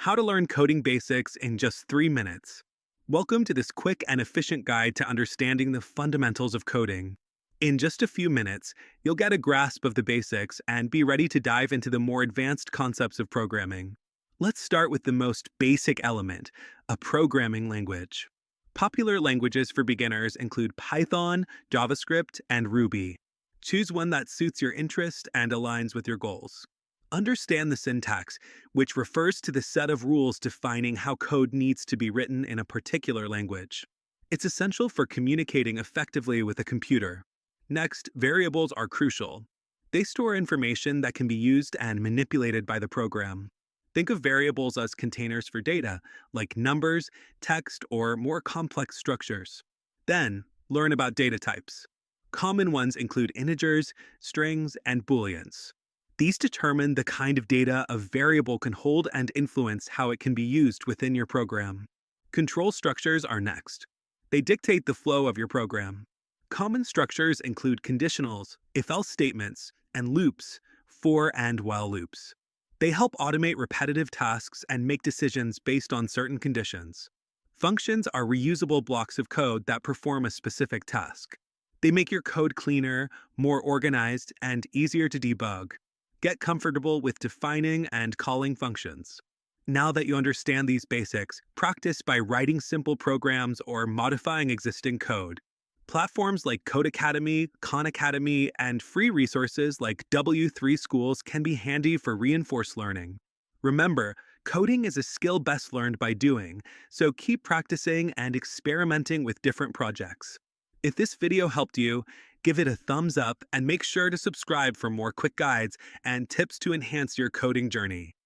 How to learn coding basics in just 3 minutes. Welcome to this quick and efficient guide to understanding the fundamentals of coding. In just a few minutes, you'll get a grasp of the basics and be ready to dive into the more advanced concepts of programming. Let's start with the most basic element, a programming language. Popular languages for beginners include Python, JavaScript, and Ruby. Choose one that suits your interest and aligns with your goals. Understand the syntax, which refers to the set of rules defining how code needs to be written in a particular language. It's essential for communicating effectively with a computer. Next, variables are crucial. They store information that can be used and manipulated by the program. Think of variables as containers for data, like numbers, text, or more complex structures. Then, learn about data types. Common ones include integers, strings, and booleans. These determine the kind of data a variable can hold and influence how it can be used within your program. Control structures are next. They dictate the flow of your program. Common structures include conditionals, if-else statements, and loops, for and while loops. They help automate repetitive tasks and make decisions based on certain conditions. Functions are reusable blocks of code that perform a specific task. They make your code cleaner, more organized, and easier to debug. Get comfortable with defining and calling functions. Now that you understand these basics, practice by writing simple programs or modifying existing code. Platforms like Codecademy, Khan Academy, and free resources like W3 Schools can be handy for reinforced learning. Remember, coding is a skill best learned by doing, so keep practicing and experimenting with different projects. If this video helped you, give it a thumbs up and make sure to subscribe for more quick guides and tips to enhance your coding journey.